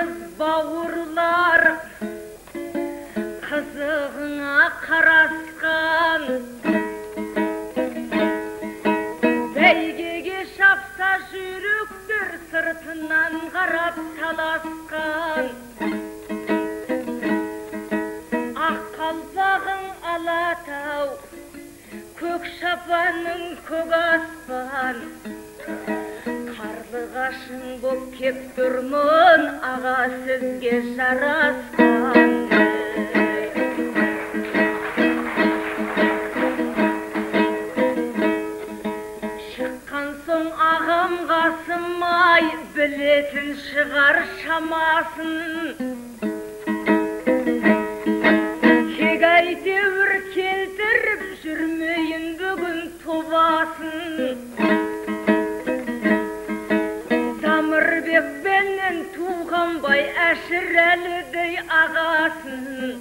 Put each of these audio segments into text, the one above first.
kız bavurlar kızığına karaskan beygege şapsa jürüktür sırtından karap talaskan ak kalpağın alatau kök şapanın kök aspan Karlıgaşın bop kep durmun ağa sizge jaraskan Çıkkan soň ağam Gasımay biletin çıgar şamasın Kegay devir keltirip jürmeyin bugün tobasın Samirbek benden tuğan bay äşirelidey ağasın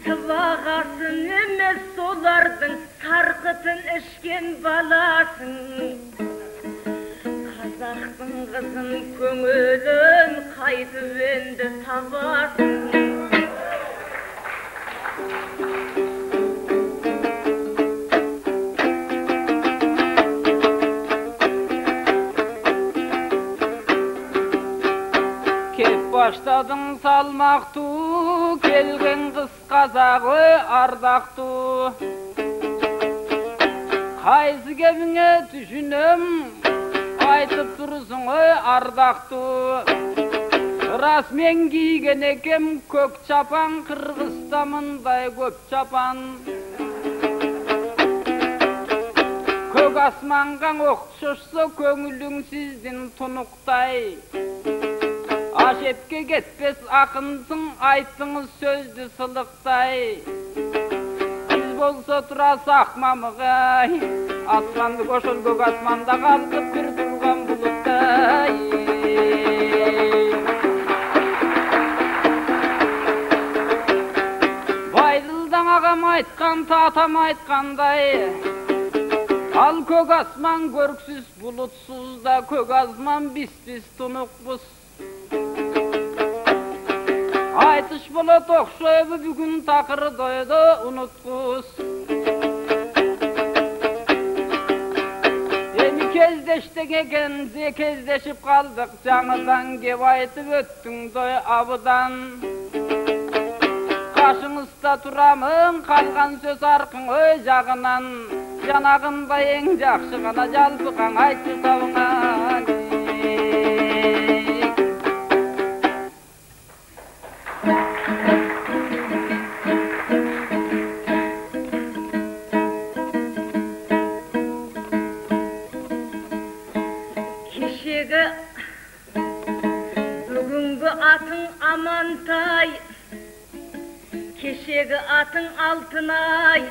Sıvağasın emes solardın sarkıtın işken balasın Kazaktın kızın köngülün kaydı endi tabasın Başladın salmaktı, kelgen kız kazağı ardaktı. Kaysı gebine düşünüm, aytıp dursun ardaktı. Rasmen giygen ekem kök çapan, Kırgızstamınday köp çapan. Kök asmangan okşuşsa köngülün sizdin tunuktay. Aşepke getpes akınsın, ayttınız sözdü sılıktay. Biz bolsa tura sakmamıgay, asmandı koşul gök asmanda kalkıp bir durgan buluttay. Baydıldan ağam aytkan, tatam aytkanday. Al kök asman görksüz bulutsuz da, kök asman bis tunukbuz. Aytış bola tokşoybu bugün takır doydu unutkus. Emi kezdeştik ekenzi kezdeşip kaldık canıdan gep aytıp öttün doy abıdan. Kaşыңızda turamın kalgan söz arkın öy jagınan. Janagında en jakşı gana jalpıkan aytı savungan. Bugünkü atın Amantay, keşegi atın Altınay.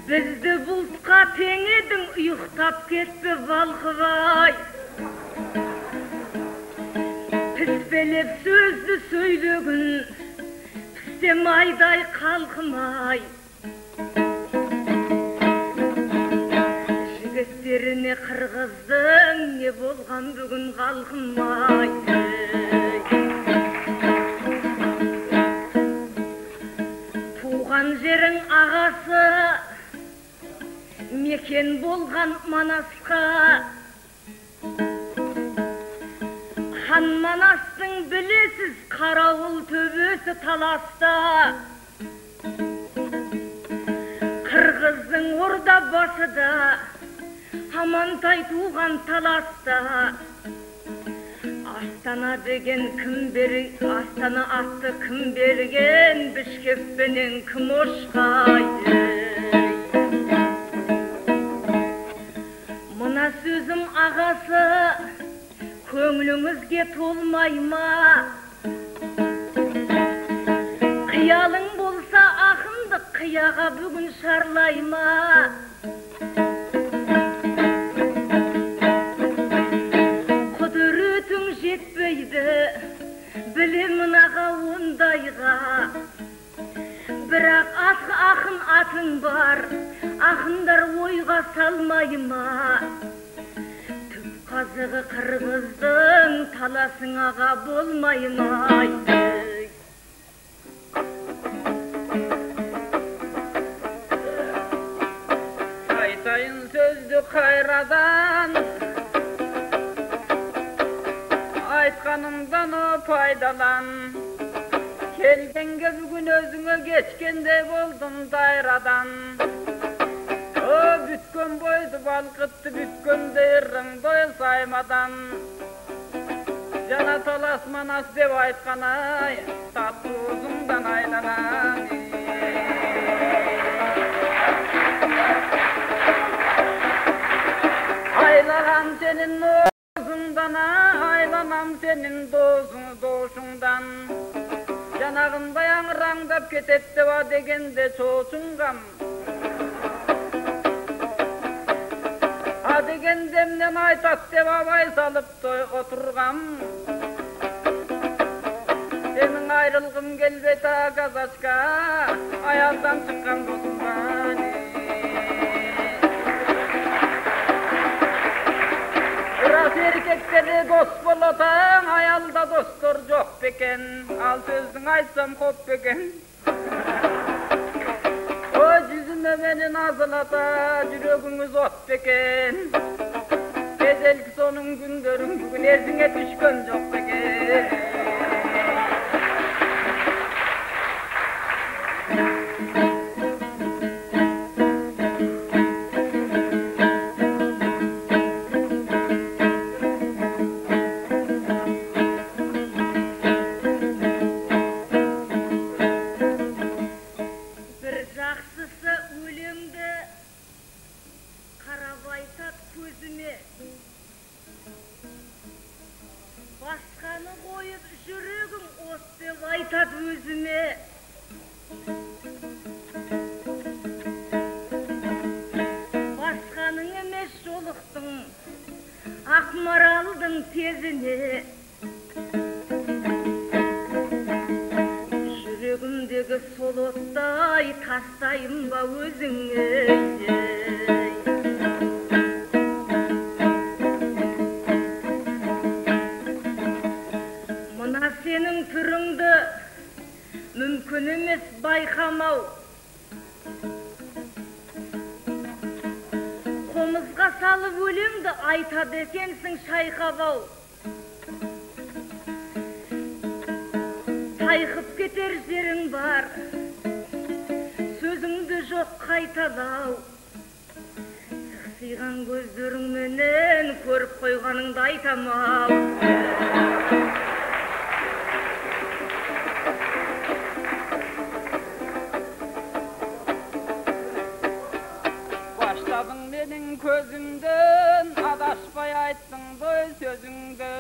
Bizdi bulutqa teң edin, uyuktap ketpi balkıvay. Pispelep sözdü söylөгün, pistem ayday kalkımay. Jigitlerine Kırgızdın ne bolgan bugün kalkımay. Tuğan jerin ağası, meken bolgan Manaska. Han Manastın bilesiz Karavul töbösü Talasta. Kırgızdın orda basıda, Amantay tuğan Talasta. Astana degen kim Astana attı kim bergen, Bişkekpenen kim oşkaydı. Mına sözüm ağası, köңlüңizge tolmayma. Kıyalın bolsa akındı, kıyaga bugün şarlayma. Kudurutun jetpeydi, bilimin ağa ondayga. Birak akın atın var, akınдар oyga salmayma. Азығы қырғыздың таласыңаға болмайын айды. Айтайын сөзді қайрадан, айтқанымдан о пайдалан. Келгенге бүгін өзіңе кечкенде болдым дайрадан. О, бүткен бойды балқытты, бүткенде ырыңды саймадан. Жана талас манас деп айтқан ай, татты ұзыңдан айланам. Айлаған сенің өзіңдан, айланам сенің дошыңдан. Жанағындай аңыраңдап кететті ба дегенде чоочунгам. А дегенде мен айтат деп абай салып отырғам. Сенің айрылғым келбейт казачка, аяздан шыққан досымдан. Biraz erkekleri dost bolatan, ayalda dostlar жоқ бекен. Ал сөздің айтсам көп бекен. О, жүзіме менен азылата, жүрегіңіз от бекен. Кезелік соның күндерің бүгін есіңе түшкөн жоқ бекен. Басқаны қойып жүрегім от деп айтат өзіме. Басқаның емес жолықтың, ақмаралдың тезіне. Жүрегімдегі сол оттай тастайын ба өзіңе. Сенің түріңді мүмкін емес байқамау. Қомызға салып өлеңді айтады екенсің шайқабау. Тайқып кетер жерің бар, сөзіңді жоқ қайталау. Сықсиған көздеріңменен көріп қойғаныңды айтамау. Менің көзімден адашпай айттың ғой сөзіңді.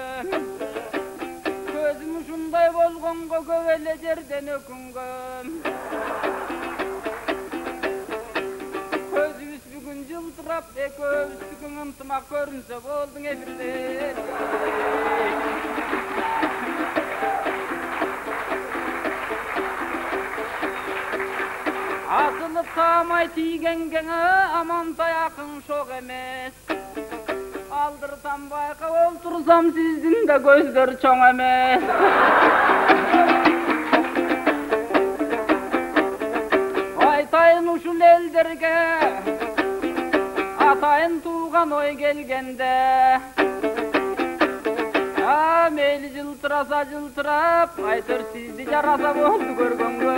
Көзім шундай болғанға көбеле жерден өкінгім. Көзіміз бүгін жылтырап, екеуміз бүгін ынтымақ көрінсе болдың эфирде. Атылып тамай тигенгеңе амантай ақын шоқ емес. Алдырсам байқа олтырсам сіздің де көздер чоң емес. Айтайын ушул елдерге, атайын туған ой келгенде. Мейлі жылтыраса жылтырап, айтыр сізді жараса болды көргөнгө.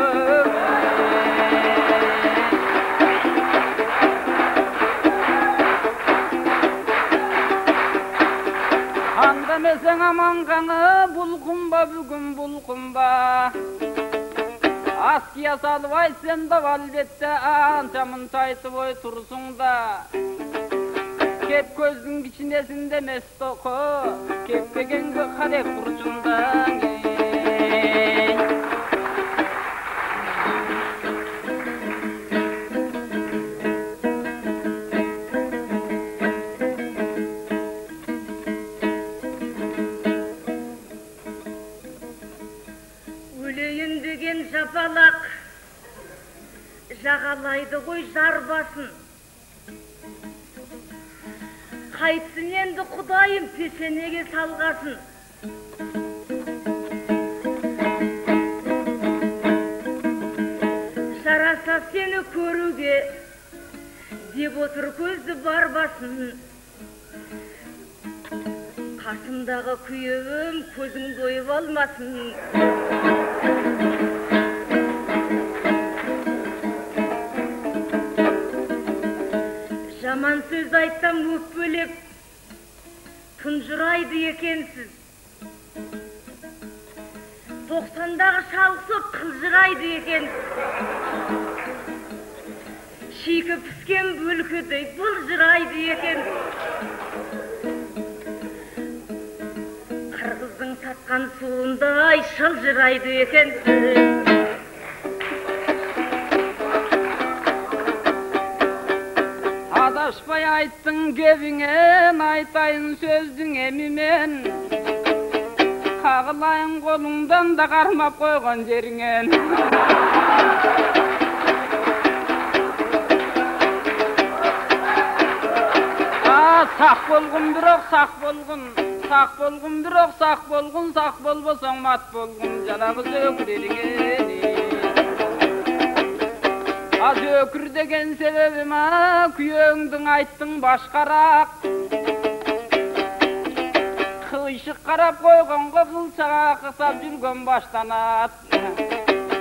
Андамесең аманғаңы, бұлқынба бүгін бұлқынба. Аския салып айтсам да албетте анчамын тайтып ой тұрсың да. Kep көздің кичинесінде емес тоқы, кеппегенгі қарек құрчындан. Өлейін деген жапалақ, жағалайды ғой жар басын. Kaytsın endi Kudayım peşenege salgasın. Жараса сені көруге деп отыр көзді барбасын. Қасымдағы күйеуім көзің дойып алмасын. Жаман сөз айтсам өкпелеп тұнжырайды екенсіз. 90-дағы шалқысып қылжырайды екен. Шикі піскен бөлкедей бұлжырайды екен. Қырғыздың сатқан суындай шылжырайды екен. Адашпай айттың кебіңен, айтайын сөздің емімен. Қағылайын қолыңдан да қармап қойған жеріңен. Сақ болғын бірақ сақ болғын, сақ болғын бірақ сақ болғын, сақ болбасаң мат болғын, жалағыз өкіреріңен. Az өкір деген себебім күйеуіңдің айттың башқарақ. Işık qarab qoyğan qızılçağa qısab жүрgөн baştanat.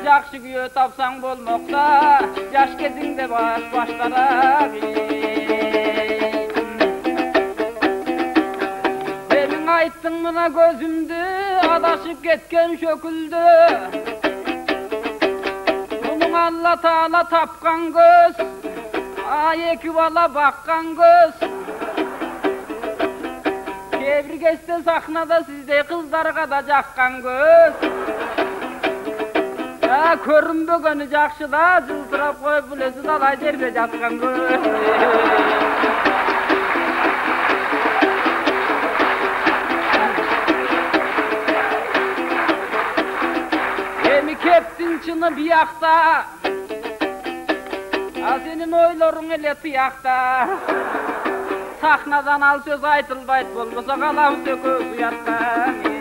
Жақшы күйе tapsan bolmoqda, yaş kezingde başlarak. Senin ayttın mına gözümdü, adaşıp ketken şöküldü. Bunun Allah Taala tapkan göz, eki bala bakkan göz. Bir geçte sahnada sizde kızlarga da jakkan göz. Көрінбегені жақшы да, жылтырап қойып білесі далай жерде жатқан көз. Emi keptin çını biyakta, senin oyların ele tıyakta. Sahnadan al söz aytılbayt bolmasa kalam sökö uyattan.